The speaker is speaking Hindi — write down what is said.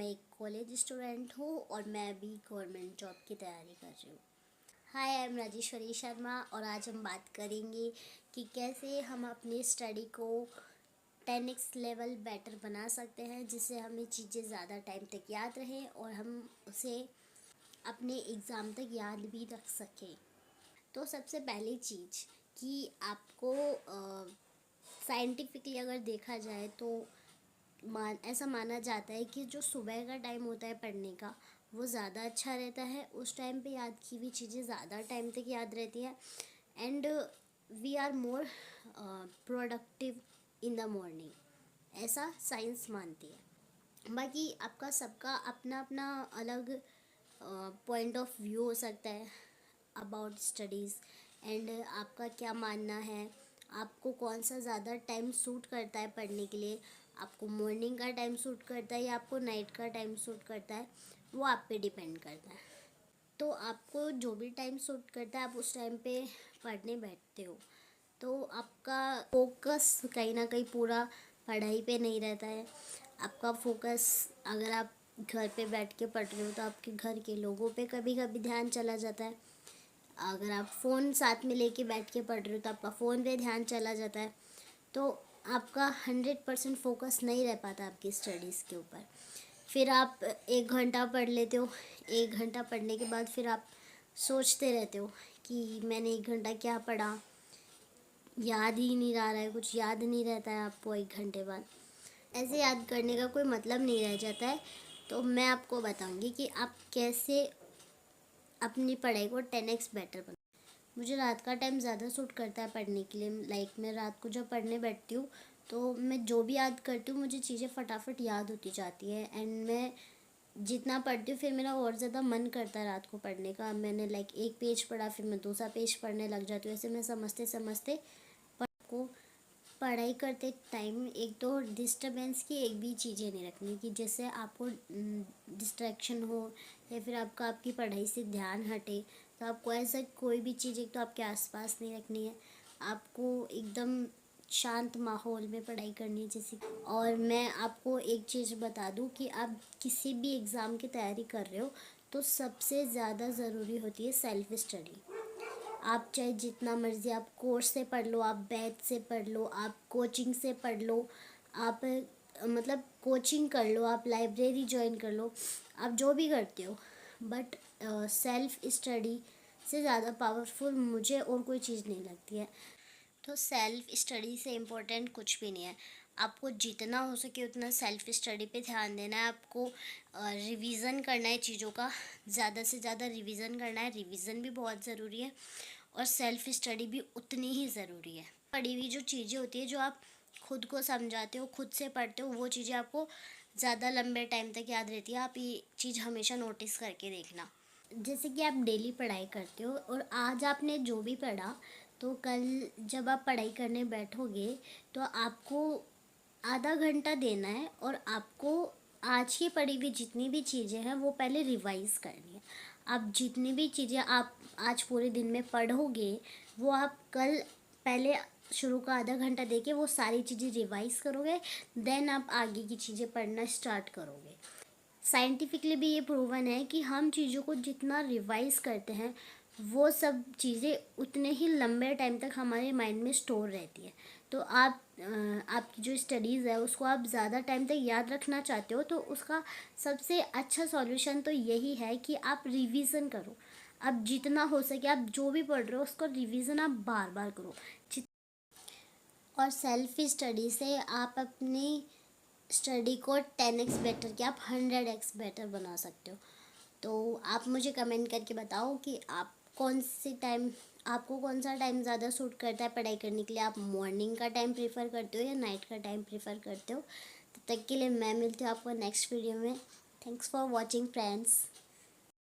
मैं एक कॉलेज स्टूडेंट हूँ और मैं भी गवर्नमेंट जॉब की तैयारी कर रही हूँ। हाय, आई एम राजेश्वरी शर्मा और आज हम बात करेंगे कि कैसे हम अपनी स्टडी को 10x लेवल बेटर बना सकते हैं, जिससे हमें चीज़ें ज़्यादा टाइम तक याद रहें और हम उसे अपने एग्ज़ाम तक याद भी रख सकें। तो सबसे पहली चीज़ कि आपको साइंटिफिकली अगर देखा जाए तो ऐसा माना जाता है कि जो सुबह का टाइम होता है पढ़ने का वो ज़्यादा अच्छा रहता है। उस टाइम पे याद की हुई चीज़ें ज़्यादा टाइम तक याद रहती है and we are more productive in the morning, ऐसा साइंस मानती है। बाकी आपका सबका अपना अपना अलग पॉइंट ऑफ व्यू हो सकता है अबाउट स्टडीज़ एंड आपका क्या मानना है, आपको कौन सा ज़्यादा टाइम सूट करता है पढ़ने के लिए, आपको मॉर्निंग का टाइम सूट करता है या आपको नाइट का टाइम सूट करता है, वो आप पे डिपेंड करता है। तो आपको जो भी टाइम सूट करता है आप उस टाइम पे पढ़ने बैठते हो तो आपका फोकस कहीं ना कहीं पूरा पढ़ाई पे नहीं रहता है। आपका फोकस, अगर आप घर पे बैठ के पढ़ रहे हो तो आपके घर के लोगों पे कभी कभी ध्यान चला जाता है। अगर आप फ़ोन साथ में लेके बैठ के पढ़ रहे हो तो आपका फ़ोन पे ध्यान चला जाता है। तो आपका 100% फोकस नहीं रह पाता आपकी स्टडीज़ के ऊपर। फिर आप 1 घंटा पढ़ लेते हो, 1 घंटा पढ़ने के बाद फिर आप सोचते रहते हो कि मैंने 1 घंटा क्या पढ़ा, याद ही नहीं रह रहा है, कुछ याद नहीं रहता है आपको 1 घंटे बाद। ऐसे याद करने का कोई मतलब नहीं रह जाता है। तो मैं आपको बताऊंगी कि आप कैसे अपनी पढ़ाई को 10x बेटर बना। मुझे रात का टाइम ज़्यादा सूट करता है पढ़ने के लिए। मैं रात को जब पढ़ने बैठती हूँ तो मैं जो भी याद करती हूँ मुझे चीज़ें फटाफट याद होती जाती है एंड मैं जितना पढ़ती हूँ फिर मेरा और ज़्यादा मन करता है रात को पढ़ने का। मैंने एक पेज पढ़ा फिर मैं दूसरा पेज पढ़ने लग जाती हूँ। ऐसे मैं समझते समझते को पढ़ाई करते टाइम एक तो डिस्टर्बेंस की एक भी चीज़ें नहीं रखनी कि जिससे आपको डिस्ट्रैक्शन हो या फिर आपकी पढ़ाई से ध्यान हटे। तो आपको ऐसा कोई भी चीज़ एक तो आपके आसपास नहीं रखनी है। आपको एकदम शांत माहौल में पढ़ाई करनी है जैसे। और मैं आपको एक चीज़ बता दूं कि आप किसी भी एग्ज़ाम की तैयारी कर रहे हो तो सबसे ज़्यादा ज़रूरी होती है सेल्फ स्टडी। आप चाहे जितना मर्ज़ी आप कोर्स से पढ़ लो, आप बैच से पढ़ लो, आप कोचिंग से पढ़ लो, आप मतलब कोचिंग कर लो, आप लाइब्रेरी ज्वाइन कर लो, आप जो भी करते हो, बट सेल्फ स्टडी से ज़्यादा पावरफुल मुझे और कोई चीज़ नहीं लगती है। तो सेल्फ स्टडी से इम्पोर्टेंट कुछ भी नहीं है। आपको जितना हो सके उतना सेल्फ स्टडी पे ध्यान देना है। आपको रिवीज़न करना है चीज़ों का, ज़्यादा से ज़्यादा रिवीज़न करना है। रिवीज़न भी बहुत ज़रूरी है और सेल्फ स्टडी भी उतनी ही ज़रूरी है। पढ़ी हुई जो चीज़ें होती है, जो आप खुद को समझाते हो, खुद से पढ़ते हो, वो चीज़ें आपको ज़्यादा लंबे टाइम तक याद रहती है। आप ये चीज़ हमेशा नोटिस करके देखना। जैसे कि आप डेली पढ़ाई करते हो और आज आपने जो भी पढ़ा तो कल जब आप पढ़ाई करने बैठोगे तो आपको आधा घंटा देना है और आपको आज की पढ़ी हुई जितनी भी चीज़ें हैं वो पहले रिवाइज़ करनी है। आप जितनी भी चीज़ें आप आज पूरे दिन में पढ़ोगे वो आप कल पहले शुरू का आधा घंटा देके वो सारी चीज़ें रिवाइज़ करोगे, देन आप आगे की चीज़ें पढ़ना स्टार्ट करोगे। साइंटिफिकली भी ये प्रूवन है कि हम चीज़ों को जितना रिवाइज करते हैं वो सब चीज़ें उतने ही लंबे टाइम तक हमारे माइंड में स्टोर रहती है। तो आपकी जो स्टडीज़ है उसको आप ज़्यादा टाइम तक याद रखना चाहते हो तो उसका सबसे अच्छा सॉल्यूशन तो यही है कि आप रिवीजन करो। अब जितना हो सके आप जो भी पढ़ रहे हो उसको रिवीजन आप बार बार करो। और सेल्फ स्टडी से आप अपनी स्टडी को 10x बेटर क्या आप 100x बेटर बना सकते हो। तो आप मुझे कमेंट करके बताओ कि आपको कौन सा टाइम ज़्यादा सूट करता है पढ़ाई करने के लिए। आप मॉर्निंग का टाइम प्रेफर करते हो या नाइट का टाइम प्रेफर करते हो। तब तक के लिए मैं मिलती हूँ आपको नेक्स्ट वीडियो में। Thanks for watching friends.